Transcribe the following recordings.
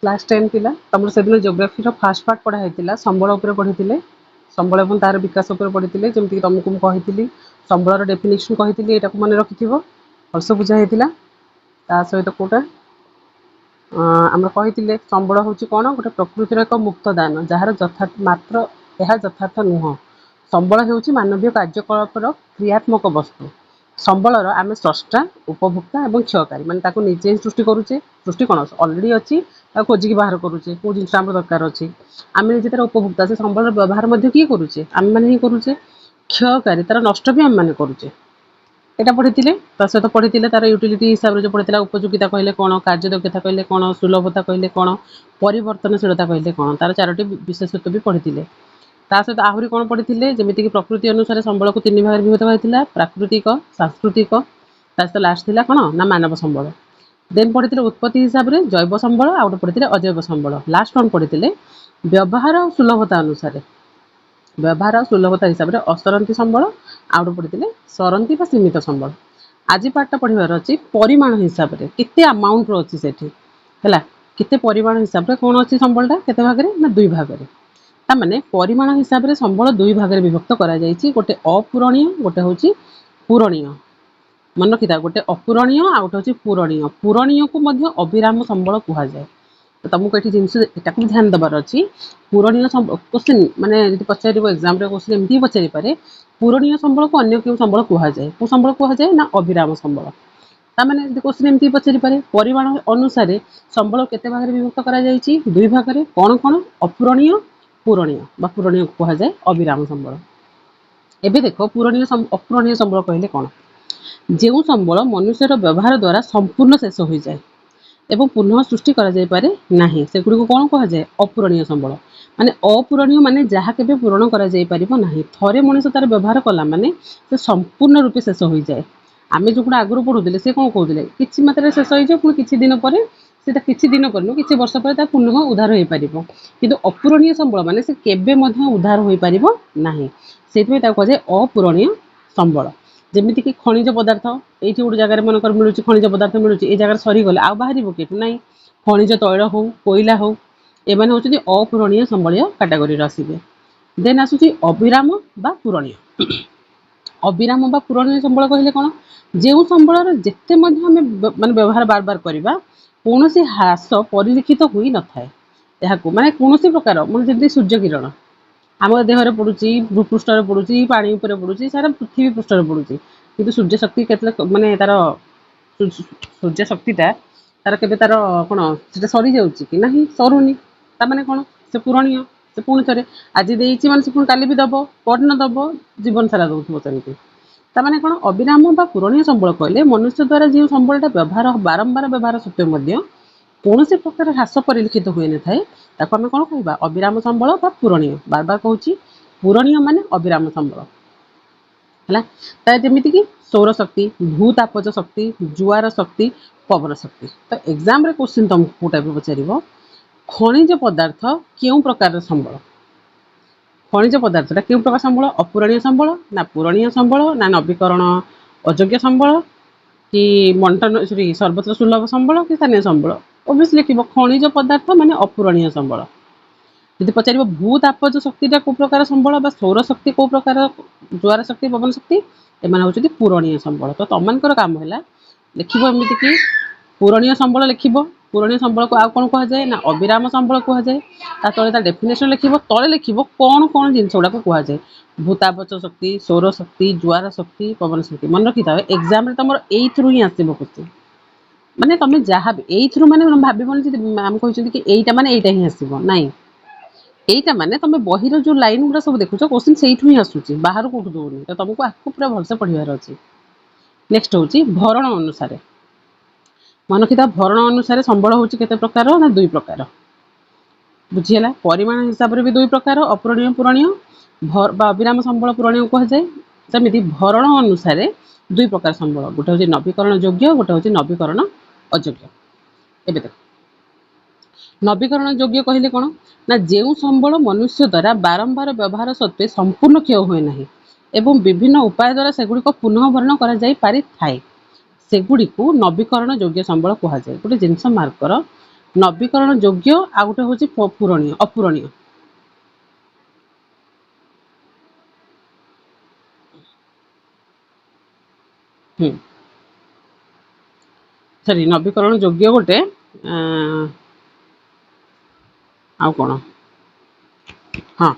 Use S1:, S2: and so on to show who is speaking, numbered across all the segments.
S1: Class 10 पिला तुम से दिन जियोग्राफी फास्ट पार्ट पढ़ाई संबल उपर पढ़ी संबल और तार विकास उपर पढ़ी जमीक तुमको मुझे संबलर डेफिनेसन कही यहाँ मन रखि हर्ष बुझाई ता सहित कौटा आम कही संबल हूँ कौन गोटे प्रकृतिर एक मुक्त दान जार यथार्थ मात्र यह यथार्थ नुह संबल हूँ मानवीय कार्यकलापर क्रियात्मक वस्तु संबलर आम स्रष्टा उपभोक्ता और क्षयकारी मानते निजे ही सृष्टि करुचे सृष्टि कौन अलरेडी अच्छी खोजिकी बाहर करुचे कौ जिन आम दरकार अच्छी आम निजे तार उपभोक्ता से संबलर व्यवहार किए करुचे आम मैंने ही करुचे क्षयकारी तार नष्ट भी आम मैंने करुचे यहाँ पढ़ी सहित पढ़ी तार यूटिलिटी हिसाब से जो पढ़ी उपयोगिता कहले कौन कार्यदक्षता कहले कौन सुलभता कहले कौन परिवर्तनशीलता कहले कौन तार चारोटी विशेषत्व भी पढ़ी ता सहित आहरी कौन पढ़ी जमीक प्रकृति अनुसार संबल को 3 भाग विभक्त होता प्राकृतिक सांस्कृतिक सहित लास्ट थी कौन ना मानव संबल देन पढ़ी उत्पत्ति हिसाब से जैव संबल आउ पढ़ी अजैव संबल लास्ट कौन पढ़ी व्यवहार और सुलभता अनुसार व्यवहार और सुलभता हिसाब से असरंती संबल आउ पढ़ी सरंती व सीमित संबल आज पार्टा पढ़ार अच्छी परिमाण हिसाब से केते अमाउंट अच्छी से केते परिमाण हिसाब से कौन अच्छी संबलटा केते भाग में ना 2 भाग में ताने परिमाण हिसाब से संबल 2 भाग में विभक्त करा जायछि गोटे अपूरणीय गोटे हूँ पूरणीय मन रखी था गोटे अपूरणीय आ गोटे हूँ पूरणीय पूरणीय को मध्य अविराम संबल कहुए तो तुमको ये जिन यहाँ भी ध्यान देवार अच्छी पूरणीय क्वेश्चन माने पचार एग्जाम क्वेश्चन एमती पचारि पारे पूरणीय संबल को अन्य क्यों संबल कहुए कौ संबल कहुए ना अविराम संबल ताने क्वेश्चन एमती पचारि पारे परिमाण अनुसार संबल केते भाग में विभक्त करा जायछि 2 भाग में कौन कौन अपूरणीय पूरणीय बा पूरणीय कहुए अविराम संबल एबे देख पूरणीय अपूरणीय संबल कहले कौन जो संबल मनुष्यर व्यवहार द्वारा संपूर्ण शेष हो जाए एवं पुनः सृष्टि करा जाय पारे नाही सेगुडी को कौन कहुए अपूरणीय संबल माने अपूरणीय माने जहाँ केबे पूरण करा जाय परिबो नाही थरे मनुष्य तार व्यवहार कला माने से संपूर्ण रूपे शेष हो जाए आमे जो गुडा आगुरु पढुथिले से कोन कहउथिले किछि मात्रा शेष हो जाय पुनी किछि दिन परे सेटा किछि दिन पर किछि वर्ष पर ता पुनः उद्धार होई परिबो किंतु अपूरणीय संबल माने से केबे मध्य उद्धार होई परिबो नाही सेतबे ता कहे अपूरणीय संबल जमीती कि खनिज पदार्थ ये गोटे जगह मनकर मिलूँ खनिज पदार्थ मिलूँ ये जगह सरीगले आउ बाहर किटू ना खनिज तैल हो कोईला हो एମାନେ होती अपूरणीय संबलीय कैटेगरी आसवे देन आसूची अविराम बा पूरणीय अविराम बा पूरणीय संबल कहले कौन जो संबलर जिते माने व्यवहार बार बार करवा कौन ह्रास परिलक्षित हुई न था यहाँ माने कौन प्रकार मैं जमी सूर्य किरण आम देहरे पड़ुची भूपृष्ठ पड़ुची पानी उपर पड़ुची सारा पृथ्वी पृष्ठ पड़ुची किंतु सूर्य शक्ति केतले माने तार सूर्य शक्तिटा तार केबे तार कौन से सरी जाउची कि नहीं सरुनी ताने कौन से पूरणीय से पुणी थे आज देती माने से पुणी काली भी दब परन दब जीवन सारा दौर सेमती ताने कौन अविराम बा पूरणीय संबल कहले मनुष्य द्वारा जो संबलटा व्यवहार बारंबार व्यवहार सत्वे कौन से प्रकार ह्रास परिलक्षित हुए न थाए ताको आमे कौन कहबा अविराम संबल बा पूरणीय बार बार कहूँ पूरणीय माने अविराम संबल है तार जमीती कि सौर शक्ति भूतापज शक्ति जुआर शक्ति पवन शक्ति तो एग्जाम रे क्वेश्चन तुमको को टाइप पचार खनिज पदार्थ क्यों प्रकार संबल खनिज पदार्थटा क्यों प्रकार संबल अपूरणीय संबल ना पूरणीय संबल ना नवीकरण अयोग्य संबल कि बंटन सॉरी सर्वत्र सुलभ संबल कि स्थानीय संबल ओबियसली लिख खनिज पदार्थ माने अपूरणीय संबल यदि पचार भूतापज शक्तिटा को प्रकार संबल बा सौर शक्ति को प्रकार ज्वार शक्ति पवन शक्ति एमान होउछथि पूरणीय संबल तो तमनकर काम है लिखिबो एमिति कि पूरणीय संबल लिखिबो पूरणीय संबल को आ कौन कहुए ना अविराम संबल कहुए ता तले ता डेफिनेशन लिखिबो तले लिखिबो कौन कौन जिनस गुडा को कहुए भूतापच शक्ति सौर शक्ति ज्वार शक्ति पवन शक्ति मन रखी था एग्जाम तुम एथ्रु ही आसो क्वेश्चन माने तुम जहाँ एथ्रु माने भावन आम कहते कि एटा माने एटा ही आसो नाई एटा माने तुम बहिर जो लाइन गुड़ा सब देखुच क्वेश्चन से ही आसूची बाहर कौटू दौनी तो तुमको आपको पूरा भलसे पढ़ार अच्छी नेक्स्ट हूँ भरण अनुसार मन रखी भरण अनुसार संबल हूँ केते प्रकार ना 2 प्रकार बुझीगला परिमाण हिसाब से भी 2 प्रकार अपूरणीय पूरणीय अविराम संबल पूरणीय कहुए सेमती भरण अनुसार 2 प्रकार संबल गोटे हूँ नवीकरण योग्य गोटे हूँ नवीकरण अयोग्य एबे देख नवीकरण योग्य कहले कौन ना जो संबल मनुष्य द्वारा बारंबार व्यवहार सत्वे संपूर्ण क्षय हुए ना एवं विभिन्न उपाय द्वारा सेगुड़िक पुनः भरण कर जाई पारि थाए सेगुड़ी को नवीकरण योग्य संबल कहुए गोटे जिनस मार्क कर नवीकरण योग्य आ गोटे हूँ पूरणीय अपूरणीय। सॉरी नवीकरण योग्य गोटे आउ कौन हाँ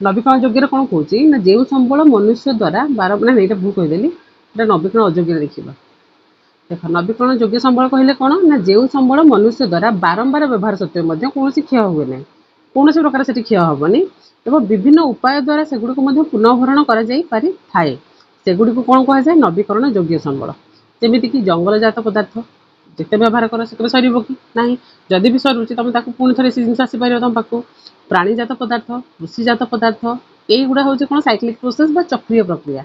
S1: नवीकरण योग्य कौन कौच ना जो संबल मनुष्य द्वारा बार ना ये भूल कहीदेली नवीकरण अयोग्य देखा देख नवीकरण योग्य संबल कहले कौन ना जो संबल मनुष्य द्वारा बारंबार व्यवहार सत्वे कौन क्षय हुए ना कौन प्रकार से क्षय हेनी एवं विभिन्न उपाय द्वारा सेगुड़ी पुनः भरण करे सेगुड़ी कौन कहुए नवीकरण योग्य संबल जमीक जंगलजात पदार्थ जिते व्यवहार कर से सर कि ना जदि भी सरुची तुम पुणी थे जिन आसपार तुम पाक प्राणीजात पदार्थ कृषिजात पदार्थ युवा हूँ कौन साइक्लिक प्रोसेस बा चक्रीय प्रक्रिया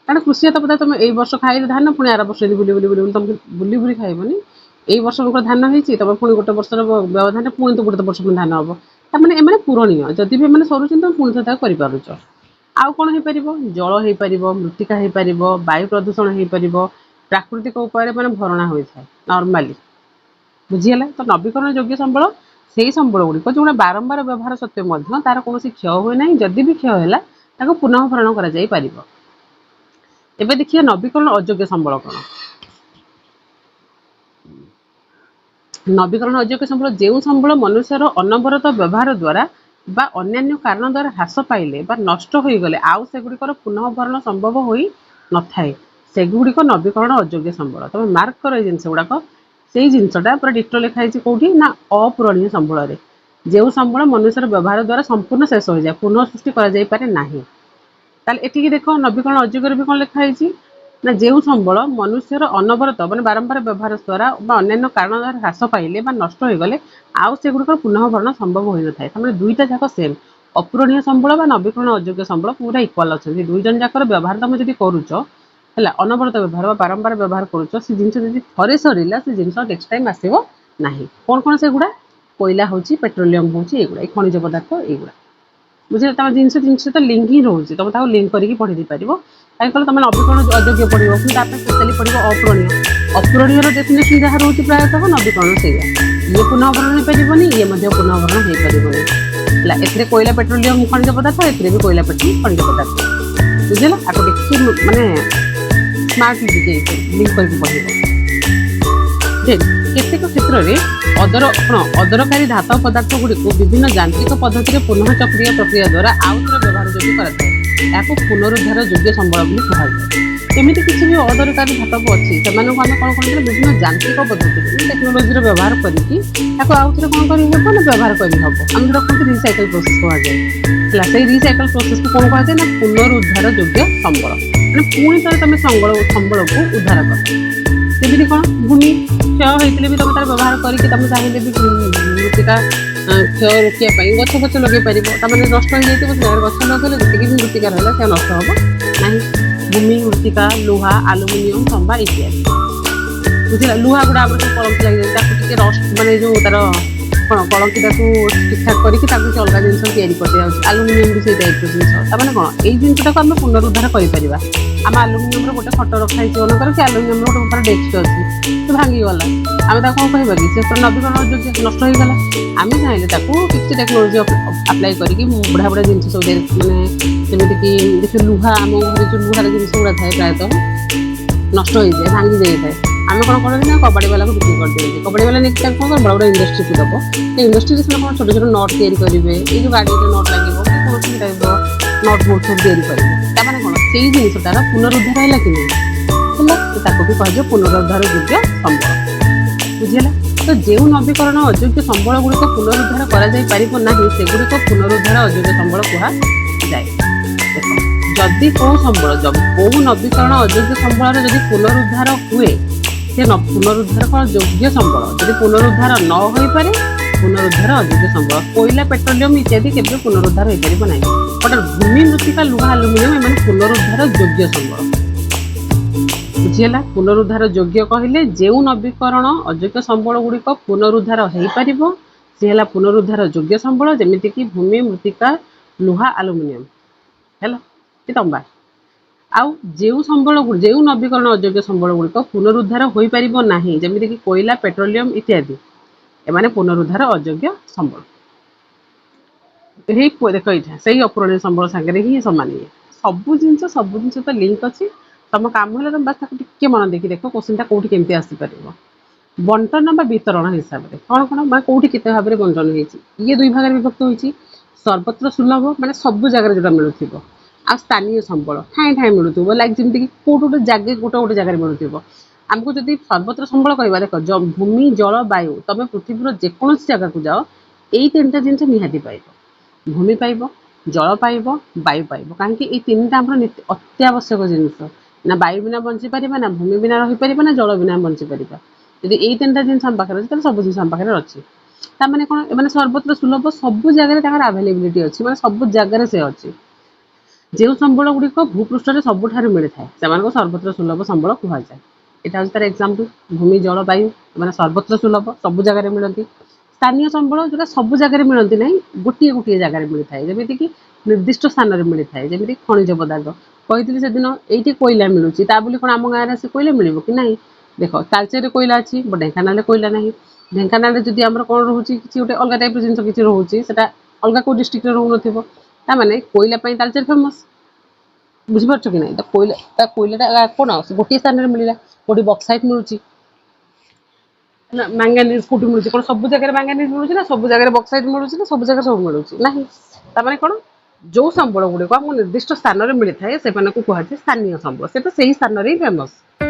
S1: कारण कृषिजात पदार्थ तुम ए वर्ष खाई धान पुणी आर वर्ष बुली बुली बुली तुम बुली बुली खाइबनी ए वर्ष धान होती तुम पुणी गोटे वर्ष व्यवधान पुणी तो गोटे वर्ष धान हम ताने एम पूरणीय जदि भी एम सरुच तुम पुणी थे करपारुच आउ कौन हो पार जल हो पार मृत्तिका हो पार वायु प्रदूषण हो पार प्राकृतिक उपाय मैंने भरणा होता है नॉर्मली बुझीगला तो नवीकरण योग्य संबल से संबल गुड़िक जो बारंबार व्यवहार सत्वे तार कौन क्षय हुए ना जदि भी क्षय है पुनः भरण कर देखिए नवीकरण अयोग्य संबल कौन नवीकरण अयोग्य संबल जो संबल मनुष्यर अनवरत व्यवहार द्वारा बा अन्य कारण द्वारा ह्रास पाइले बा नष्ट हो गले आउ सेगुड़िकर पुनः भरण संभव हो न थाए सेगुड़िक नवीकरण अयोग्य संबल तुम मार्क कर जिनस गुड़ाक से जिनसटा पूरा डिटो लिखाई कौटी ना अपूरणीय संबल जो संबल मनुष्यर व्यवहार द्वारा संपूर्ण शेष हो जाए पुनः सृष्टि कर देख नवीकरण अयोग्य भी कौन लिखाई ना जो संबल मनुष्यर अनवरत मैंने बारंबार व्यवहार द्वारा अन्य कारण द्वारा ह्रास पाइले नष्ट हो गले आउ सेगुड़िक पुनः भरण संभव हो न था दुईटा जाक सेम अपूरणीय संबल बा नवीकरण अयोग्य संबल पूरा इक्वाल अच्छा दुई जन जाकर व्यवहार तुम जब करुच है अनवरत व्यवहार बारंबार व्यवहार करुच से जिन थे सरला से जिन नेक्स्ट टाइम आसो ना कौन कौन से गुड़ा कोयला हूँ पेट्रोलियम हूँ ये खनिज पदार्थ युवा बुझे तुम जिन जिन तो लिंक ही रोचे तुम लिंक करके पढ़ी पार कहीं तुम नवीकरण अयोग्य पढ़ो स्पेशली पढ़ो अपूरणीय अपूरणीय डेफिनेशन जहाँ रोचे प्रायतः नवीकरण से ये पुनः भरण हो पारनी ये पुनः भरण हो पारनी ए कोयला पेट्रोलियम खनिज पदार्थ ए भी कोयला पेट्रोल खनिज पदार्थ बुझेगा आपको देखिए मानने स्मार्टली लिंक करके पढ़ो केतेक क्षेत्र में अदरकारी धातव पदार्थ गुड़ी विभिन्न यांत्रिक पद्धति पुनः चक्रीय प्रक्रिया द्वारा आउ थे व्यवहार योग्य कराए पुनरुद्धार योग्य संबल कहुए एमती किसी भी अदरकारी धातव अच्छी से आम कौन कर विभिन्न यांत्रिक पद्धति टेक्नोलोजी व्यवहार करके आउ थे कौन कर व्यवहार करहब आम जो कहते रिसाइकल प्रोसेस कहुए से रिसाइकल प्रोसेस को कौन कहुए ना पुनरुद्धार योग्य संबल मैंने पुणी थे तुम संबल को उद्धार कर सेमती कौन भूमि क्षय होते भी तुम तार व्यवहार करके तुम चाहिए भी मृत्तिका क्षय रोकने गछ गछ लगे पार तमें नष्ट हो जाए गछ लगे जितकी भी मृत्तिका रहा से नष्ट हम ना भूमि मृत्तिका लुहा आलुमिनियम तंबा इत्यादि बुझा लुहा गुड़ा आम सब कलंकी लगे टे रस्ट मानने जो तार कौन कलंकी ठीक ठाक करके अलग जिन या आलुमिनियम भी से टाइप जिन कौन यही जिनटा आम पुनरुद्धार कर आम आलुमिनियम गोटे खट रखाई मनकर कि आलुमिनियम गोटे डेस्क अच्छी तो भांगीगला आम कौन कह कि से नवीकरण योग्य नष्ट हो गला आम चाहिए किसी टेक्नोलोजी अप्लाई करके बुढ़ा बुढ़ा जिन सब मैंने जमीक देखिए लुहा आम घर जो लुहार जिन गुड़ा थाए प्रायतः नष्ट हो जाए भांगी जाए आम कौन करना कबाड़ी वाला को बिक्री कर देंगे कबाड़ी वाला नहीं कौन कर बड़ा बड़ा इंडस्ट्री को दब इंडस्ट्री से कौन छोटे छोटे नट तैयारी करेंगे ये जो गाड़ी नट लगे कौन टाइप नट बोल्ट सब तैयारी करेंगे ताने कौन से जिनटार पुनरुद्धार है कि नहीं भी कह पुनरुद्धार योग्य संबल बुझेगा तो जो नवीकरण अयोग्य संबल गुड़िक पुनरुद्धार करना सेगुड़िक पुनरुद्धार अयोग्य संबल कहुए देख जदि कौ संबल कौ नवीकरण अयोग्य संबल जब पुनरुद्धार हुए से पुनरुद्धार कौन योग्य संबल जब पुनरुद्धार न हो पारे पुनरुद्धार अयोग्य संबल कोयला पेट्रोलियम इत्यादि केवल पुनरुद्धार हो पार ना बट भूमि मृत्तिका लुहा आलुमिनियम एम पुनरुद्धार योग्य संबल बुझीगला पुनरुद्धार योग्य कहले जो नवीकरण अयोग्य संबल गुड़िक पुनरुद्धार हो पार सी पुनरुद्धार योग्य संबल जमीक भूमि मृत्तिका लुहा आलुमिनियम है कि तंबा आउ जो संबल जो नवीकरण अयोग्य संबल गुड़िक पुनरुद्धार हो पार ना जमीक कोयला पेट्रोलियम इत्यादि एमाने पुनरुद्धार अयोग्य संबल। देख ये से अपूरणीय संबल सागर ही सामान ये सब जिन तो लिंक अच्छी तुम कम है तुम बस टे मन देखिए देख क्वेश्चन कौटी केमती आसपार बंटन वितरण हिसाब से कौन कौन मैं कौटी के भाव में बंटन हो ये दुई भाग विभक्त होती सर्वत्र सुलभ मैंने सब जगह जो मिलूब आ स्थानीय संबल ठाए ठाए मिलूब लाइक जमीक कौट गोटे जगह गोटे गोटे जगह मिलूब आमको जब सर्वत्र संबल कह देख भूमि जल वायु तुम पृथ्वीर जेकोसी जगह को जाओ यही तीन टा जिन निहाती पाइब भूमि पाइब जल पाइब वायु पाइब कहीं तीन टा अत्यावश्यक जिनस ना वायु बिना बंची पार ना भूमि बिना रहीपर ना जल बिना बंची पार जब यही तीन टा जिन पाखे अच्छे सब जिन पाखे अच्छी ताने कौन मैंने सर्वत्र सुलभ सब जगह आभेलेबिलिटी अच्छी मैंने सब जगह से अच्छी जो संबल गुड़िक भूपृष्ठ में सबुठ मिलता है से सर्वत्र सुलभ संबल कहुए यहाँ हूँ तार एग्जाम्पल भूमि जल वायु मैंने सर्वत्र सुलभ सब जगह मिलती स्थानीय संबल जो सब जगह मिलती ना गोटे गोटे जगह मिलता है जमीक निर्दिष्ट स्थान में मिलता है जमी खनिज पदार्थ कही से दिन ये कोईला मिलूँ कौन आम गाँव में कोईला मिल कि ना देख तालचेर कोईला अच्छी ढेंकानाल कोईला ना ढेंकानाल जदि आम कौन रोचे कि गोटे अलग टाइप जिन किसी रोचे अलग कौ डिस्ट्रिक्ट रोन ताने कोईला तालचेर फेमस बुझीपार कि ना तो कोईला कोईला कौन गोटे स्थान में मिलला कौटी बक्साइट मिलूँ मैंगानीज कौटी मिलूँ कौन सब जगह मैंगानीज मिलूँ ना सब जगह बक्साइट मिलूँ ना सब जगह सब मिलूँ ना कौन जो संबल गुड़िक आम निर्दिष्ट स्थान में मिलता है से कहुए स्थानीय संबल से तो सही स्थान में ही फेमस है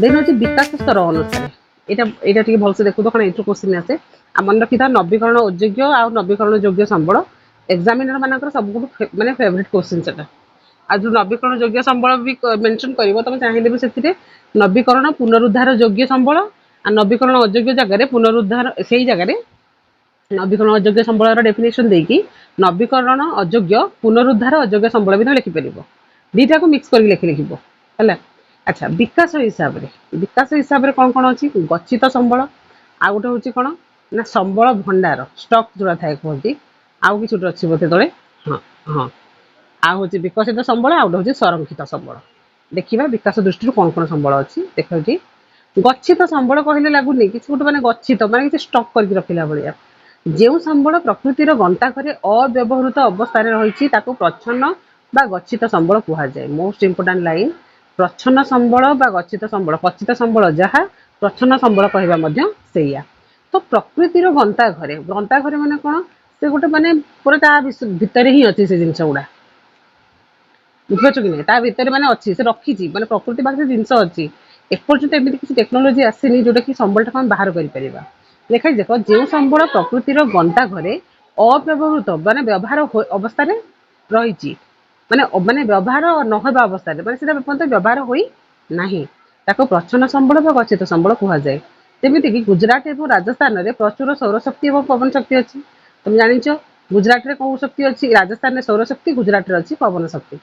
S1: देन हूँ विकास स्तर अनुसार यहाँ भलसे देखो कौन ये क्वेश्चन आसे मन रखी था नवीकरण अयोग्य आ नवीकरण योग्य संबल एग्जामिनर मानकर सब माने फेवरेट क्वेश्चन से आज जो नवीकरण योग्य संबल भी मेंशन कर तुम चाहिए भी से नवीकरण पुनरुद्धार योग्य संबल आ नवीकरण अयोग्य जगह पुनरुद्धार से जगह नवीकरण अयोग्य संबल डेफिनेशन देकी नवीकरण अयोग्य पुनरुद्धार अयोग्य संबल भी लिखिपर दीटा को मिक्स कर लिखिब है। अच्छा विकास हिसाब से कौन कौन अच्छी गच्छित संबल आ गोटे हूँ कौन ना संबल भंडार स्टक जोड़ा थाए कहती आउ कि अच्छी बोधे तले हाँ हाँ आ हूँ विकसित संबल आ गोटे हूँ संरक्षित संबल देखा विकास दृष्टि कौन कौन संबल अच्छी देख ये गच्छित संबल कहले लगुनि कि गोटे मैंने गच्छित मैंने किसी स्टक करके रखला भाया जो संबल प्रकृतिर गंताघरे अव्यवहृत अवस्था रही प्रच्छन्न बा गच्छित संबल कहुए मोस्ट इंपोर्टाट लाइन प्रच्छन्न संबल बा गच्छित संबल पचित संबल जहाँ प्रच्छन्न संबल कहवा से तो प्रकृतिर गंताघरे माने कौन से गोटे माने पूरा भितर ही अच्छी से जिनस गुड़ा बुझे कि नहीं भितर माने अच्छी से रखी माने प्रकृति पाखे जिनस अच्छी एपर्यंत एमती किसी टेक्नोलोजी आसनी जोटा कि संबल टाक बाहर कर देखा देख जो संबल प्रकृतिर गंताघरे अव्यवहृत माने व्यवहार अवस्था रही माने व्यवहार नहबा अवस्था माने व्यवहार होना प्रच्छन्न संबल व गच्छित संबल कहुए जमीक गुजरात और राजस्थान में प्रचुर सौरशक्ति और पवन शक्ति अच्छी तुम जानिच गुजरात में कौ शक्ति अच्छी राजस्थान में सौरशक्ति गुजरात में अच्छी पवन शक्ति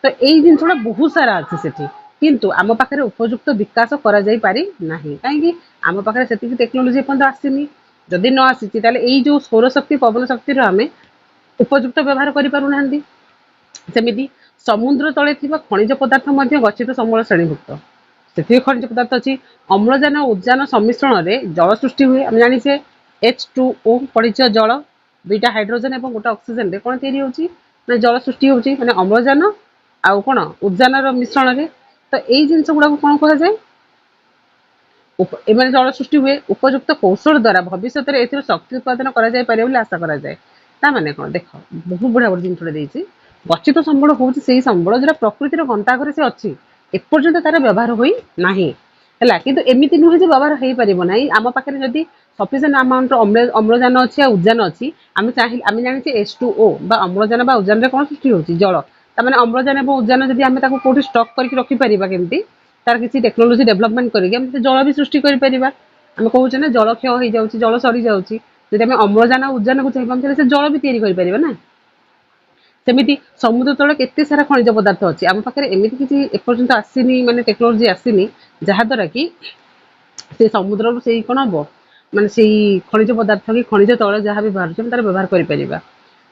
S1: तो यही जिनसा बहुत सारा अच्छी से किंतु आम पाखे उपयुक्त विकास करा कहीं आम पाखे से टेक्नोलोजी एपर्यंत आसनी जदि न आसी यही जो सौरशक्ति पवन शक्ति आम उपयुक्त व्यवहार करें सेमती समुद्र तले खनिज पदार्थ गच्छित संबल श्रेणीभुक्त से खनिज पदार्थ अच्छी अम्लजान और उद्जान सम्मिश्रण में जल सृष्टि हुए आम जाने H2O पढ़ीच जल दुईटा हाइड्रोजेन और गोटे ऑक्सीजन रे कौन तैयारी होची ना जल सृष्टि होची माने अम्लजान आउ कौन उद्जान मिश्रण में तो यही जिनस गुड़ा कौन कहुए एम जल सृष्टि हुए उपयुक्त कौशल द्वारा भविष्य में ए शक्ति उत्पादन कर आशा कराए कौन देख बहुत बढ़िया गोटे जिन गच्छित संबल हूँ से संबल जो प्रकृतिर गंताघरे से अच्छी एपर्यंत तार व्यवहार होना है कि एमती नुहे व्यवहार हो पार ना आम पाखे जदि सफिसीयंट अमाउंट अम्लजान अच्छी उद्जान अच्छी आम चाहिए आम जाने H2O अम्लजान उद्जान कौन सृष्टि होती जल तमें अम्लजान और उद्जान जब आम कौटी स्टक करके रखिपर केमती तार किसी टेक्नोलोजी डेवलपमेंट करके जल भी सृष्टि करें आम कहूचे ना जल क्षय हो जाऊँगी जल सरी जाऊँगी जब आम अम्लजान उद्जान को चाहिए से जल भी तैयारी करें ना सेमती समुद्र तले केते सारा खनिज पदार्थ अच्छी आम पाखे एमती किसी एपर्यंत आसनी माने टेक्नोलोजी आसनी जहाद्वारा कि से समुद्र से कौन हम माने से खनिज पदार्थ कि खनिज तैल जहाँ भी बाहर तार व्यवहार करें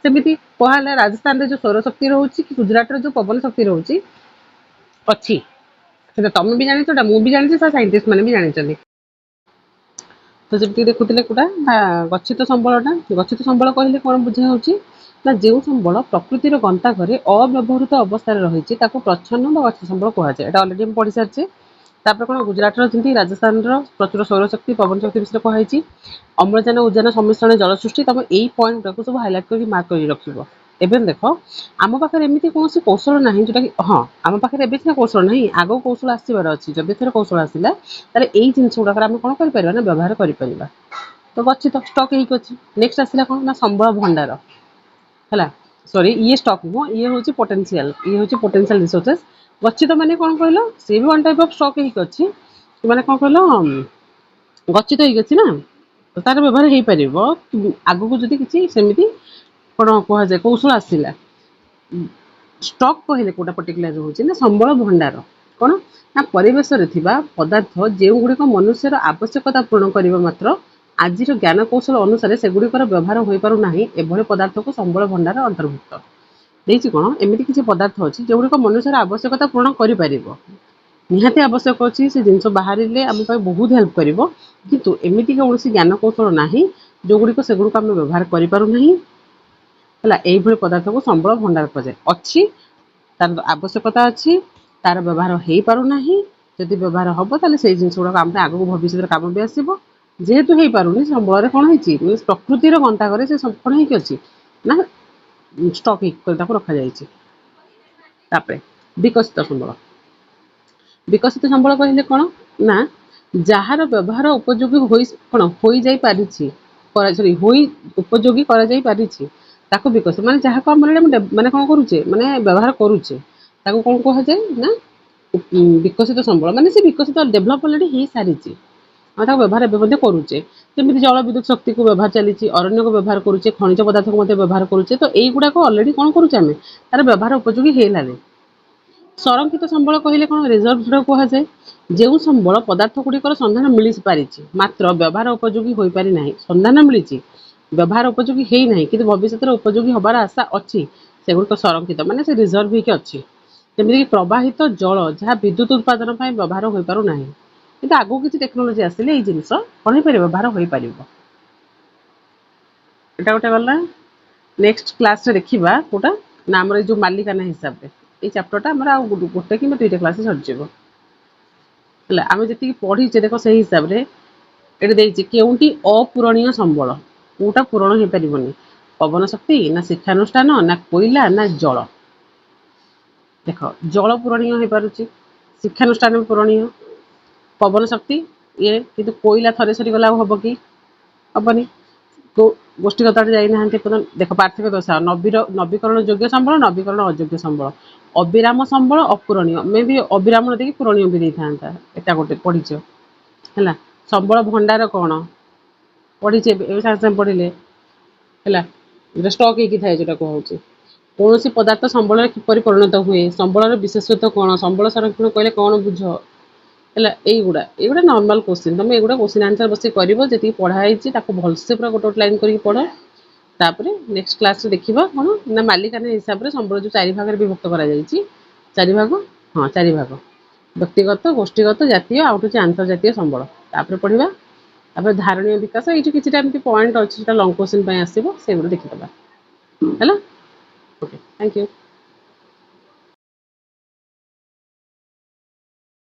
S1: सेमती कहला राजस्थान में जो सौरशक्ति रोचे कि गुजरात जो पवन शक्ति रोचे अच्छी तुम भी जानी मुझे जानी साइंटिस्ट मैंने भी जानी तो जमी देखुले कौटा गच्छित संबलटा गच्छित संबल कहले कौन बुझा ना जो संबल प्रकृतिर गंताघरे अव्यवहृत अवस्था रही प्रच्छन्न गच्छित संबल कहुए अलरेडी पढ़ी सारी तापर कौन गुजरात जमी राजस्थान प्रचुर सौरशक्ति पवन शक्ति विषय कहुई अम्लजान उजान सम्मिश्रण जल सृष्टि तुम यही पॉइंट गुड़ा सब हाइलाइट कर मार्क कर रख एवं देख आम पाखे एमती कौन कौशल ना जोटा कि हाँ आम पाखे एवं सीना कौशल ना आग कौशल आसबार अच्छी जब थोड़े कौशल आसला यही जिन गुड़ाक आम कौन कर ना व्यवहार कर तो गच्छित स्टक होती नेक्स्ट आसला कौन ना संबल भंडार है सॉरी ये स्टक नुह ये हूँ पोटेंशियल ये हूँ पोटेंशियल रिसोर्सेस गच्छित माने कौन कहल सी भी वन टाइप ऑफ स्टक होती मैंने कौन कहल गच्छित होती ना तो तार व्यवहार हो पार आग को जब किसी सेमती कौन कहुए कौशल आसला स्टक कहले कौटा पर्टिकुलर हूँ ना संबल भंडार कौन ना परिवेश पदार्थ जो गुड़िक मनुष्यर आवश्यकता पूर्ण करने मात्र आज ज्ञान कौशल अनुसार से गुड़िकर व्यवहार हो पारना एभली पदार्थ को संबल भंडार अंतर्भुक्त देखिए कौन एमती किसी पदार्थ अच्छी जो गुड़िक मनुष्यर आवश्यकता पूर्ण कर निहाती आवश्यक अच्छी से जिन बाहर आम बहुत हेल्प कर किंतु एमती कौन ज्ञान कौशल ना जो गुड़िक से गुड़िक आम व्यवहार करूना है पदार्थ को संबल भंडार कहुए अच्छी तार आवश्यकता अच्छी तार व्यवहार हो पारना जदि व्यवहार हम तो से जिन गुड़ाक आम आग को भविष्य काम भी आसो जेहेतु हो पारुनी संबल कौन है प्रकृतिर गंताघरे से कौन हो ना स्टक रखा जापर विकसित संबल विकसित संबल कहले कौन ना जार व्यवहार उपयोगी कौन हो पारि सॉरी हो उपयोगी ताको विकसित माने जहाँ को माने कौन करुचे माने व्यवहार करुचे ताको कौन कहुए ना विकसित संबल माने से विकसित डेभलप अलरेडी हो सारी आम व्यवहार एवं करुचे जमी जल विद्युत शक्ति को व्यवहार चली अरण्य को व्यवहार करुचे खनिज पदार्थ को व्यवहार करुचे तो यही गुड़ाक अलरेडी कौन करुचे आम तार व्यवहार उपयोगी होलानी संरक्षित संबल कहले कौन रिजर्व कहुए जो संबल पदार्थ गुड़िकर सन्धान मिल पारि मात्र व्यवहार उपयोगी हो पारि सन्धान मिली व्यवहार उपयोगी होना कि भविष्य उपयोगी हबार आशा अच्छी से गुड़िक संरक्षित माने से रिजर्व होती जमीक प्रवाहित जल जहाँ विद्युत उत्पादन व्यवहार हो पारना कि आगू किसी टेक्नोलोजी आसिले ये जिन कौन हो व्यवहार हो पार एटा गोटे गला नेक्स्ट क्लास देखा कौटा ना आम जो मालिकाना हिसाब से ये चैप्टरटा आम गोटे कि दुईटा क्लास सर आम जी पढ़ीचे देख से हिसाब से ये केउटी अपूरणीय संबल कौटा पूरण हो पारनि पवन शक्ति ना शिक्षानुष्ठान ना कोईला ना जल देख जल पूरणीय हो पारुची शिक्षानुष्ठान पूरणीय पवन शक्ति ये किंतु कोईला थरे सरीगला हम कि हेनी तो गोष्ठीगत जाना देख पार्थिव दशा नवीकरण योग्य संबल नवीकरण अयोग्य संबल अविराम संबल अपूरणीय मे भी अविराम न देखिए पूरणीय भी था एटा गोटे पढ़ीच है संबल भंडार कौन पढ़ीचे सागे सागे पढ़ले है स्टक होती थाए जोटा कहूँ कौन सी पदार्थ संबल किपर परिणत हुए संबल विशेषत्व कौन संबल संरक्षण कहले कौन बुझ है ये नॉर्मल क्वेश्चन तुम ये क्वेश्चन आंसर बस कर जी पढ़ाई भलसे पूरा गोटे लाइन कर पढ़ तापर नेक्स्ट क्लास देखा कौन ना मालिकाना हिसाब से संबल जो चारि भाग विभक्त चारि भाग हाँ चारि भाग व्यक्तिगत गोष्ठीगत जातीय आउट हूँ आंतर्जातीय संबल तापर पढ़ा तापर धारणीय विकास ये किसी एमती पॉइंट अच्छी लंग क्वेश्चन आसो से देखीदा है ओके थैंक यू।